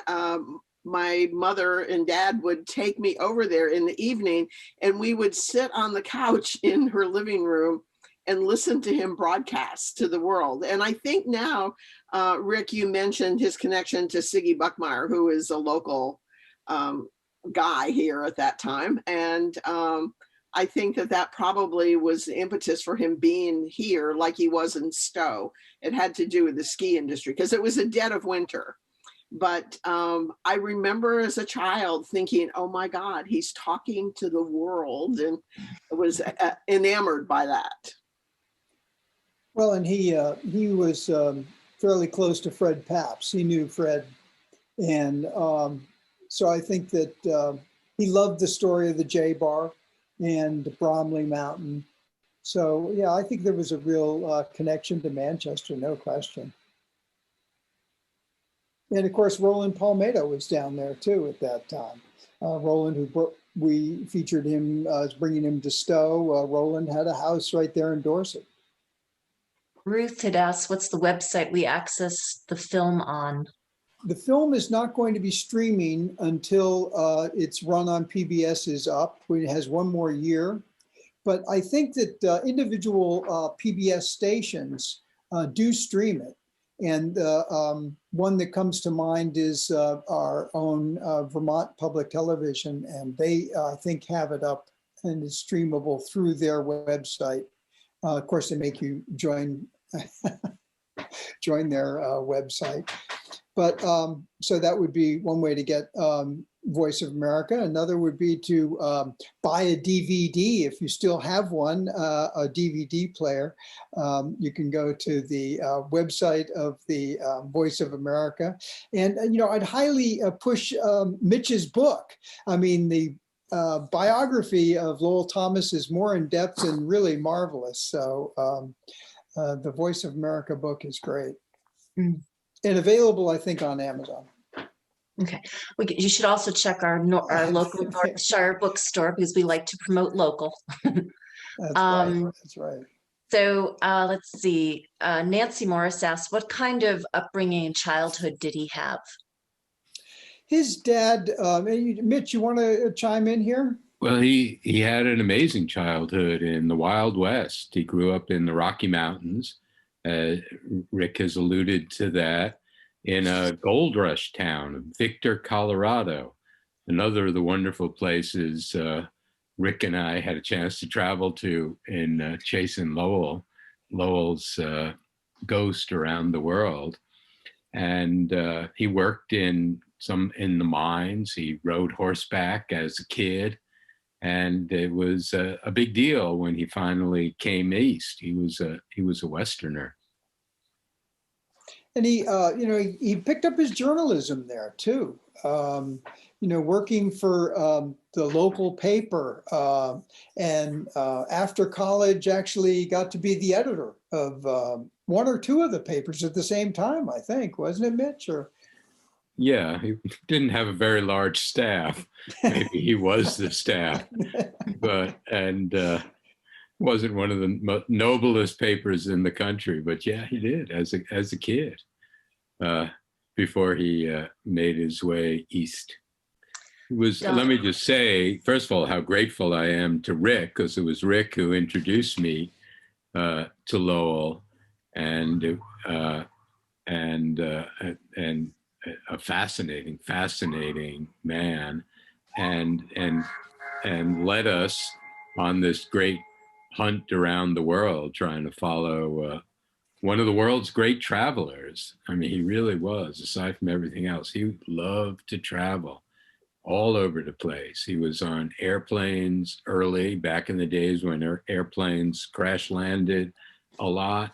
my mother and dad would take me over there in the evening, and we would sit on the couch in her living room and listen to him broadcast to the world. And I think now, Rick, you mentioned his connection to Siggy Buckmeyer, who is a local guy here at that time. And I think that probably was the impetus for him being here like he was in Stowe. It had to do with the ski industry because it was a dead of winter. But I remember as a child thinking, oh my God, he's talking to the world, and I was enamored by that. Well, and he was fairly close to Fred Pabst. He knew Fred. And so I think that he loved the story of the J-Bar and Bromley Mountain. So yeah, I think there was a real connection to Manchester, no question. And of course, Roland Palmetto was down there too at that time. Roland, we featured him as bringing him to Stowe. Roland had a house right there in Dorset. Ruth had asked, what's the website we access the film on? The film is not going to be streaming until its run on PBS is up. It has one more year. But I think that individual PBS stations do stream it. And one that comes to mind is our own Vermont Public Television. And they, I think, have it up and it's streamable through their website. Of course, they make you join their website. But so that would be one way to get Voice of America. Another would be to buy a DVD if you still have one, a DVD player. You can go to the website of the Voice of America. And, you know, I'd highly push Mitch's book. I mean, the biography of Lowell Thomas is more in depth and really marvelous. So the Voice of America book is great. And available, I think, on Amazon. Okay. You should also check our local Northshire bookstore because we like to promote local. That's right. That's right. So let's see. Nancy Morris asked, what kind of upbringing and childhood did he have? His dad, Mitch, you want to chime in here? Well, he had an amazing childhood in the Wild West. He grew up in the Rocky Mountains. Rick has alluded to that, in a gold rush town, Victor, Colorado, another of the wonderful places Rick and I had a chance to travel to in chasing Lowell's ghost around the world. And he worked in the mines. He rode horseback as a kid. And it was a big deal when he finally came east. He was a Westerner. And he picked up his journalism there too. Working for the local paper, and after college, actually got to be the editor of one or two of the papers at the same time. I think, wasn't it, Mitch? Or yeah, he didn't have a very large staff. Maybe he was the staff, but wasn't one of the noblest papers in the country. But yeah, he did as a kid before he made his way east. It was. Let me just say, first of all, how grateful I am to Rick, because it was Rick who introduced me to Lowell, and a fascinating man, and led us on this great hunt around the world, trying to follow one of the world's great travelers. I mean, he really was, aside from everything else. He loved to travel all over the place. He was on airplanes early, back in the days when airplanes crash landed a lot.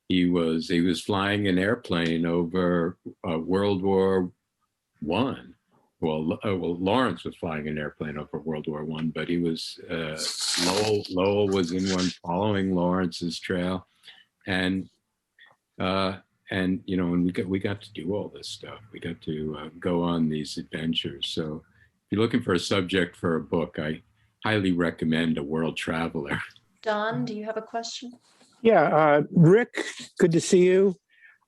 He was flying an airplane over World War I well, Lawrence was flying an airplane over World War I, but he was Lowell was in one following Lawrence's trail, and you know, and we got to do all this stuff. We got to go on these adventures. So if you're looking for a subject for a book, I highly recommend A World Traveler. Don, do you have a question? Yeah, Rick, good to see you.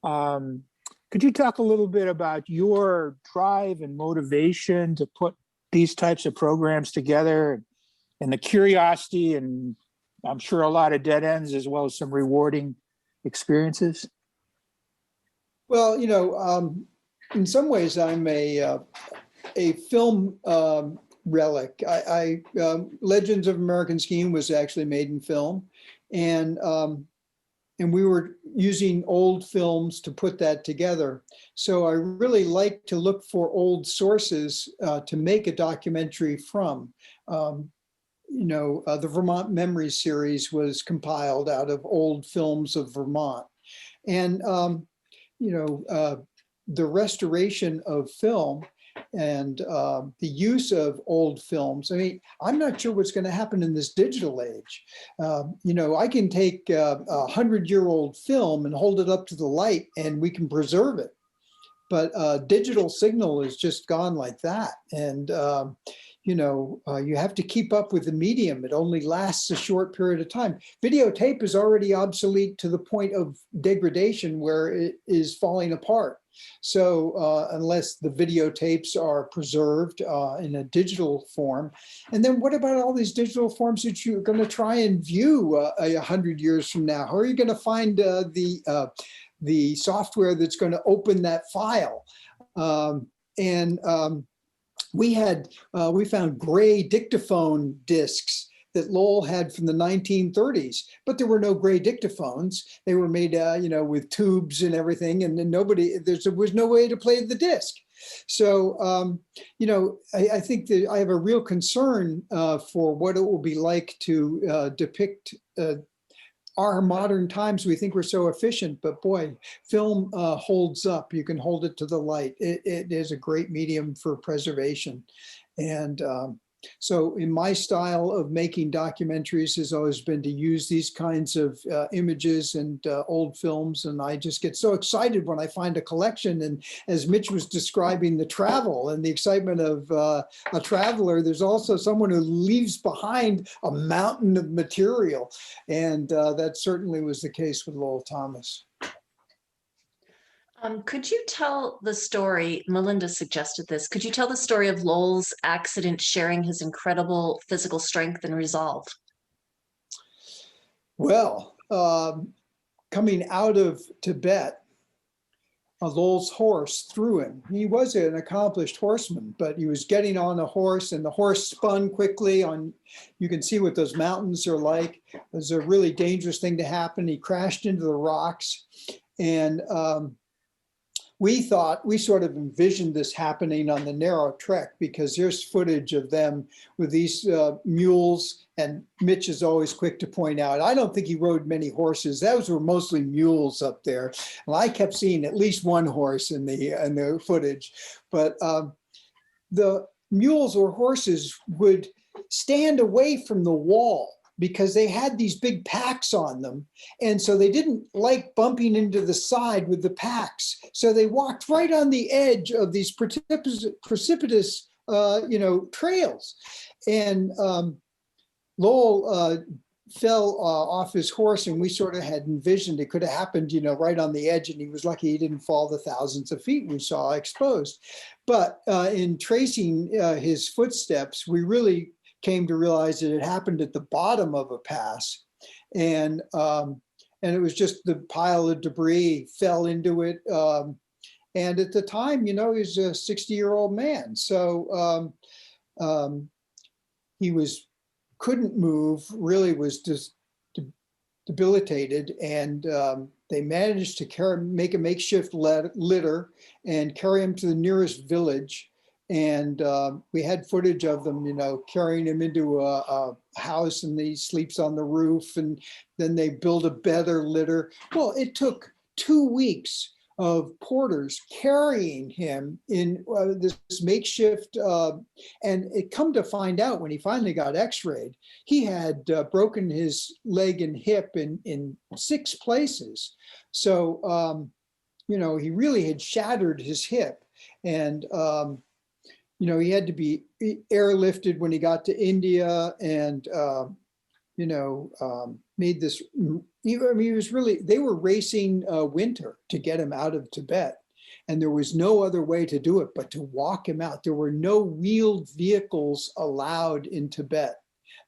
Could you talk a little bit about your drive and motivation to put these types of programs together, and the curiosity, and I'm sure a lot of dead ends as well as some rewarding experiences? Well, you know, in some ways, I'm a film relic. Legends of American Skiing was actually made in film, and we were using old films to put that together. So I really like to look for old sources to make a documentary from. You know, the Vermont Memories series was compiled out of old films of Vermont. And, you know, the restoration of film and the use of old films. I mean, I'm not sure what's going to happen in this digital age. You know, I can take a 100-year-old film and hold it up to the light and we can preserve it. But digital signal is just gone like that. And, you know, you have to keep up with the medium. It only lasts a short period of time. Videotape is already obsolete to the point of degradation where it is falling apart. So unless the videotapes are preserved in a digital form, and then what about all these digital forms that you're going to try and view 100 years from now? How are you going to find the software that's going to open that file? We found gray dictaphone discs that Lowell had from the 1930s, but there were no gray dictaphones. They were made, you know, with tubes and everything, and then there was no way to play the disc. So, you know, I think that I have a real concern for what it will be like to depict our modern times. We think we're so efficient, but boy, film holds up. You can hold it to the light. It is a great medium for preservation. And so in my style of making documentaries has always been to use these kinds of images and old films. And I just get so excited when I find a collection. And as Mitch was describing the travel and the excitement of a traveler, there's also someone who leaves behind a mountain of material. And that certainly was the case with Lowell Thomas. Could you tell the story, Melinda suggested this, could you tell the story of Lowell's accident sharing his incredible physical strength and resolve? Well, coming out of Tibet, Lowell's horse threw him. He was an accomplished horseman, but he was getting on a horse and the horse spun quickly on, you can see what those mountains are like. It was a really dangerous thing to happen. He crashed into the rocks, and we sort of envisioned this happening on the narrow trek, because there's footage of them with these mules, and Mitch is always quick to point out, I don't think he rode many horses. Those were mostly mules up there. And I kept seeing at least one horse in the footage. But the mules or horses would stand away from the wall because they had these big packs on them. And so they didn't like bumping into the side with the packs. So they walked right on the edge of these precipitous you know, trails. And Lowell fell off his horse, and we sort of had envisioned it could have happened, you know, right on the edge, and he was lucky he didn't fall the thousands of feet we saw exposed. But in tracing his footsteps, we really came to realize that it happened at the bottom of a pass, and it was just the pile of debris fell into it. And at the time, you know, he was a 60-year-old man, so he couldn't move, really was just debilitated, and they managed to make a makeshift litter and carry him to the nearest village. And we had footage of them, you know, carrying him into a house, and he sleeps on the roof, and then they build a better litter. Well, it took 2 weeks of porters carrying him in this makeshift, and it come to find out when he finally got x-rayed, he had broken his leg and hip in 6 places. So, you know, he really had shattered his hip, and, you know, he had to be airlifted when he got to India, and, you know, made this, I mean, he was really, they were racing winter to get him out of Tibet. And there was no other way to do it but to walk him out. There were no wheeled vehicles allowed in Tibet.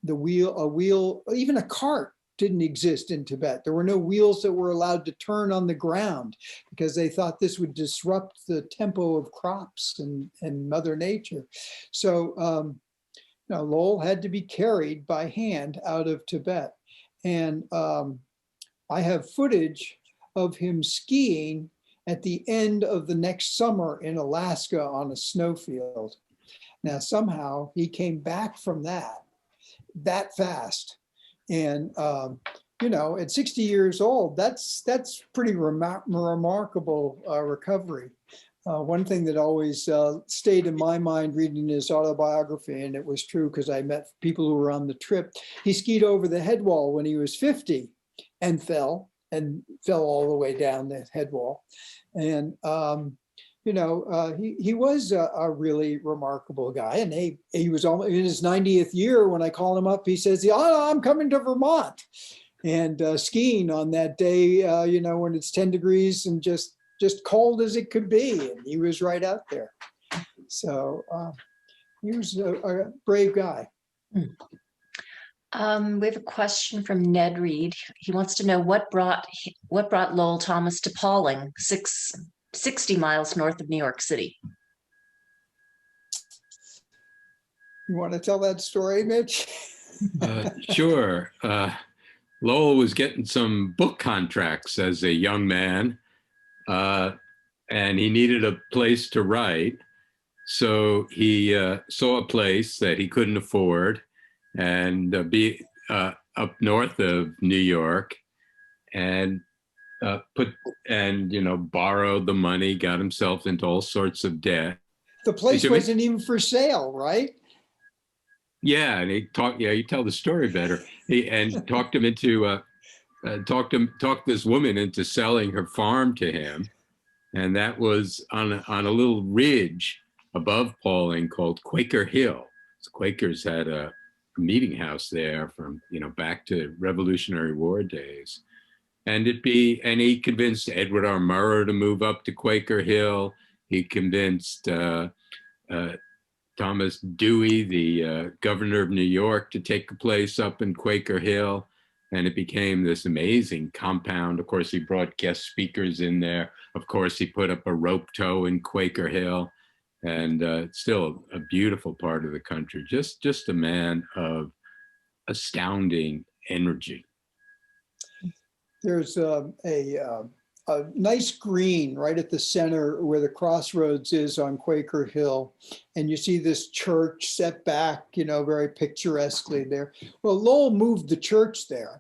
Even a cart didn't exist in Tibet. There were no wheels that were allowed to turn on the ground because they thought this would disrupt the tempo of crops and Mother Nature. So, now, Lowell had to be carried by hand out of Tibet. And I have footage of him skiing at the end of the next summer in Alaska on a snowfield. Now, somehow he came back from that fast. And, you know, at 60 years old, that's pretty remarkable recovery. One thing that always stayed in my mind reading his autobiography, and it was true because I met people who were on the trip, he skied over the head wall when he was 50 and fell all the way down the head wall. And, you know, he was a really remarkable guy. And he was almost in his 90th year when I called him up. He says, "Oh, I'm coming to Vermont." And skiing on that day, you know, when it's 10 degrees and just cold as it could be, and he was right out there. So he was a brave guy. We have a question from Ned Reed. He wants to know what brought Lowell Thomas to Pauling, 60 miles north of New York City. You want to tell that story, Mitch? Sure. Lowell was getting some book contracts as a young man. And he needed a place to write. So he saw a place that he couldn't afford and be up north of New York, and you know, borrowed the money, got himself into all sorts of debt. The place wasn't even for sale, right? Yeah, and he talked. Yeah, you tell the story better. And talked him into talked this woman into selling her farm to him, and that was on a little ridge above Pauling called Quaker Hill. So Quakers had a meeting house there from, you know, back to Revolutionary War days, and he convinced Edward R. Murrow to move up to Quaker Hill. He convinced Thomas Dewey, the governor of New York, to take a place up in Quaker Hill. And it became this amazing compound. Of course, he brought guest speakers in there. Of course, he put up a rope tow in Quaker Hill. And it's still a beautiful part of the country. Just a man of astounding energy. There's a nice green right at the center where the crossroads is on Quaker Hill. And you see this church set back, you know, very picturesquely there. Well, Lowell moved the church there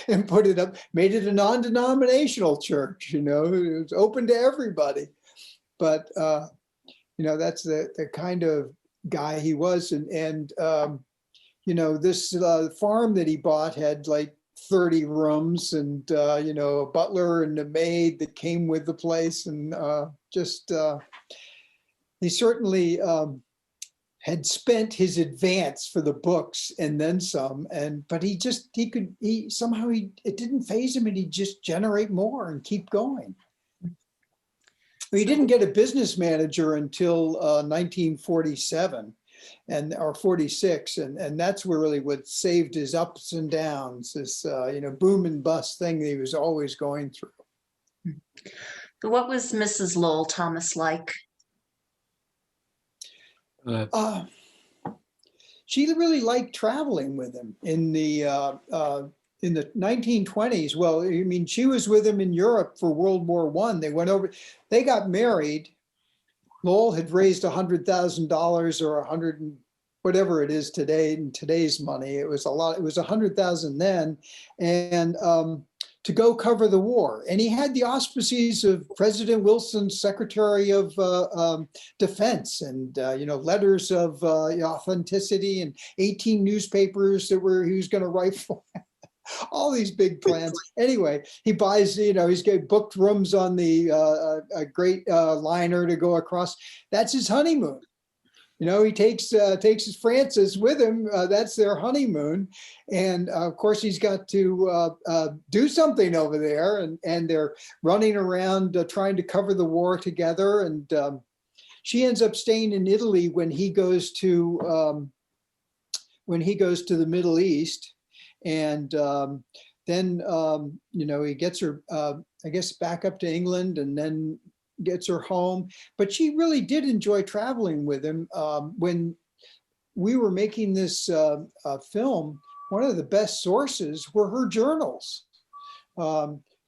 and put it up, made it a non-denominational church, you know, it was open to everybody. But, you know, that's the kind of guy he was. And you know, this farm that he bought had like 30 rooms and, you know, a butler and a maid that came with the place. And he certainly had spent his advance for the books and then some. But it didn't faze him, and he'd just generate more and keep going. He didn't get a business manager until 1947. Or 46, and that's where really what saved his ups and downs, this you know, boom and bust thing that he was always going through. So what was Mrs. Lowell Thomas like? She really liked traveling with him in the 1920s. Well, I mean, she was with him in Europe for World War I. They went over, they got married. Lowell had raised $100,000 or 100, whatever it is today in today's money. It was a lot. It was 100,000 then, and to go cover the war. And he had the auspices of President Wilson's Secretary of Defense and, letters of authenticity and 18 newspapers that he was going to write for. All these big plans. Anyway, he buys, he's got booked rooms on the a great liner to go across. That's his honeymoon. He takes his Frances with him. That's their honeymoon. And of course, he's got to do something over there. And they're running around trying to cover the war together. And she ends up staying in Italy when he goes to the Middle East. And then, he gets her, I guess, back up to England and then gets her home. But she really did enjoy traveling with him. When we were making this film, one of the best sources were her journals.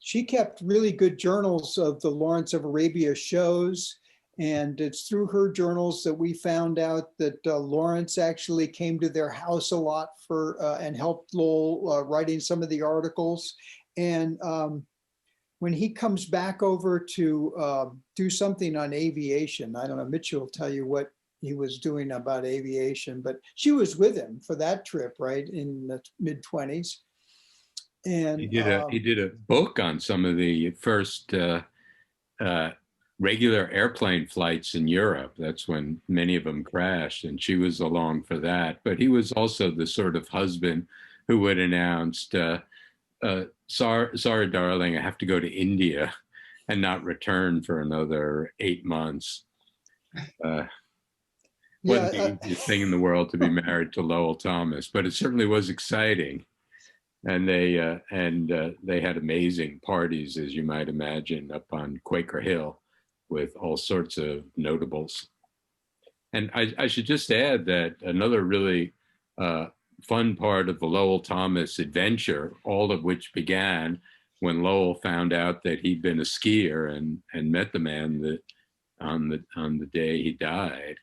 She kept really good journals of the Lawrence of Arabia shows. And it's through her journals that we found out that Lawrence actually came to their house a lot and helped Lowell writing some of the articles. And when he comes back over to do something on aviation, I don't know, Mitch will tell you what he was doing about aviation, but she was with him for that trip, right, in the mid-20s. And he did a book on some of the first regular airplane flights in Europe. That's when many of them crashed, and she was along for that. But he was also the sort of husband who would announce, sorry, darling, I have to go to India and not return for another 8 months. Wasn't the easiest thing in the world to be married to Lowell Thomas, but it certainly was exciting. And they had amazing parties, as you might imagine, up on Quaker Hill, with all sorts of notables. And I should just add that another really fun part of the Lowell Thomas adventure, all of which began when Lowell found out that he'd been a skier and met the man that on the day he died,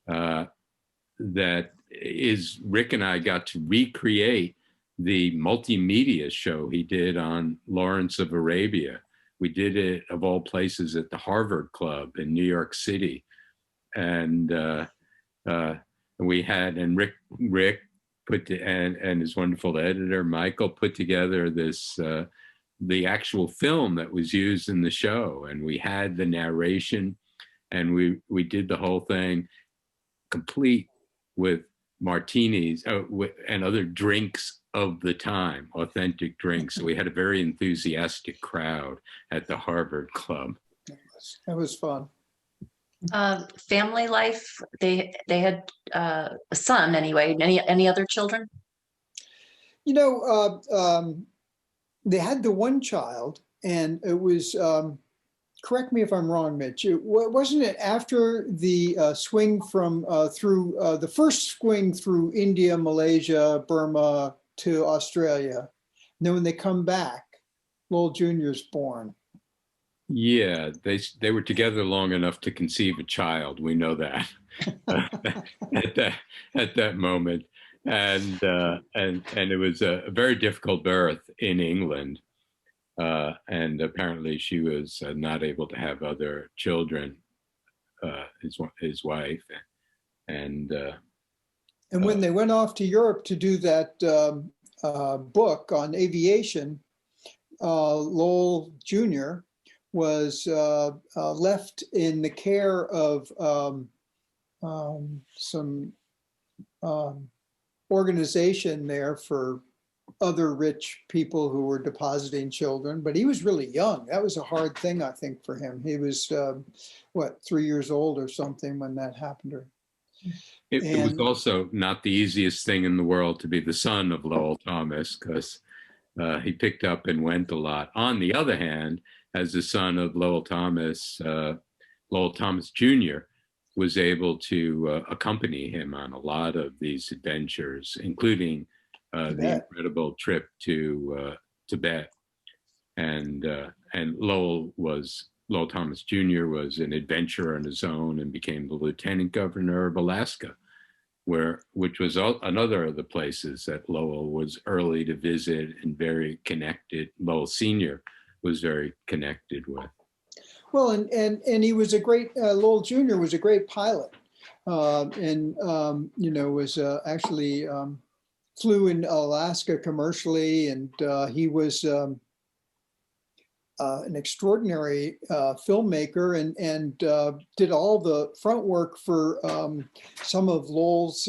that is Rick and I got to recreate the multimedia show he did on Lawrence of Arabia. We did it, of all places, at the Harvard Club in New York City. And we had, and Rick and his wonderful editor, Michael, put together this, the actual film that was used in the show. And we had the narration, and we did the whole thing complete with martinis and other drinks of the time, authentic drinks. So we had a very enthusiastic crowd at the Harvard Club. That was fun. Family life, they had a son anyway. Any other children? They had the one child, and it was, correct me if I'm wrong, Mitch, wasn't it after the swing from through the first swing through India, Malaysia, Burma to Australia, and then when they come back, Lowell Jr. is born. Yeah, they were together long enough to conceive a child. We know that at that moment, and it was a very difficult birth in England, and apparently she was not able to have other children. His wife, and when they went off to Europe to do that book on aviation, Lowell Jr. was left in the care of some organization there for other rich people who were depositing children, but he was really young. That was a hard thing, I think, for him. He was, 3 years old or something when that happened to him. It was also not the easiest thing in the world to be the son of Lowell Thomas, because he picked up and went a lot. On the other hand, as the son of Lowell Thomas Jr. was able to accompany him on a lot of these adventures, including the incredible trip to Tibet. And Lowell Thomas Jr. was an adventurer on his own and became the lieutenant governor of Alaska. which was another of the places that Lowell was early to visit and very connected. Lowell Sr. was very connected with. Well, and he was a great, Lowell Jr. was a great pilot, and was actually flew in Alaska commercially, and he was an extraordinary filmmaker, and did all the front work for some of Lowell's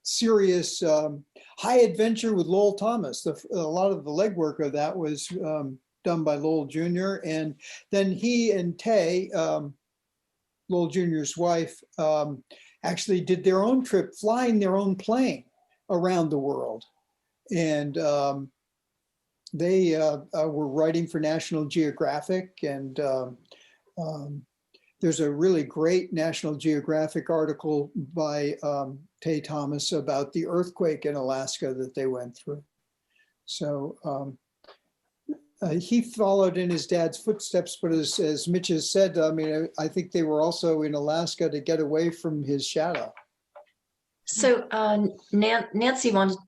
serious High Adventure with Lowell Thomas. A lot of the legwork of that was done by Lowell Jr. And then he and Tay, Lowell Jr.'s wife, actually did their own trip, flying their own plane around the world. And they were writing for National Geographic, and there's a really great National Geographic article by Tay Thomas about the earthquake in Alaska that they went through. So he followed in his dad's footsteps, but as Mitch has said, I mean, I think they were also in Alaska to get away from his shadow. So Nancy wanted,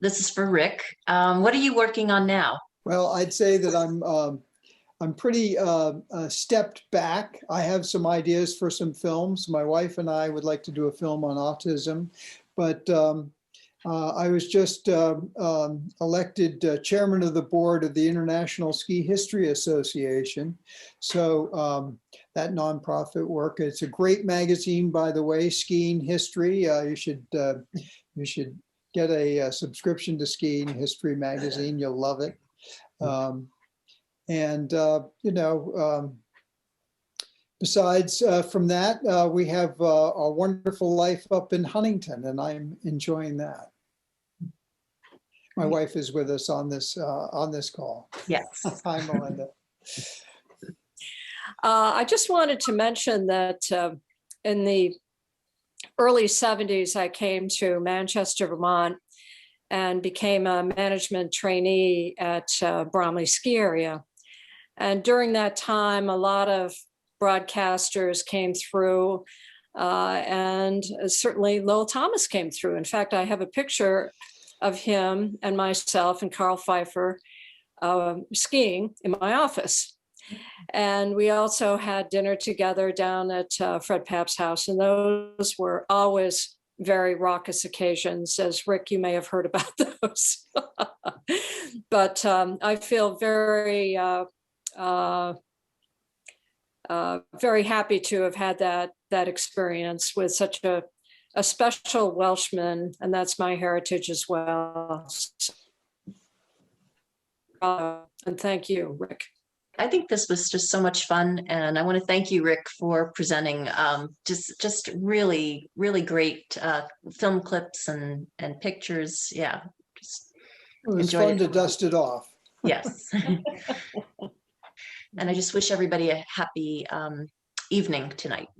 this is for Rick. What are you working on now? Well, I'd say that I'm pretty stepped back. I have some ideas for some films. My wife and I would like to do a film on autism, but I was just elected chairman of the board of the International Ski History Association. So that nonprofit work, it's a great magazine, by the way, Skiing History. You should get a subscription to Skiing History magazine. You'll love it. Besides from that, we have a wonderful life up in Huntington, and I'm enjoying that. My wife is with us on this call. Yes. Hi, Melinda. I just wanted to mention that in the early 70s, I came to Manchester, Vermont, and became a management trainee at Bromley Ski Area. And during that time, a lot of broadcasters came through, and certainly Lowell Thomas came through. In fact, I have a picture of him and myself and Carl Pfeiffer skiing in my office. And we also had dinner together down at Fred Papp's house. And those were always very raucous occasions, as Rick, you may have heard about those. But I feel very, very happy to have had that experience with such a special Welshman, and that's my heritage as well. And thank you, Rick. I think this was just so much fun, and I want to thank you, Rick, for presenting just really, really great film clips and pictures. Yeah, just it was fun to dust it off. Yes. And I just wish everybody a happy evening tonight.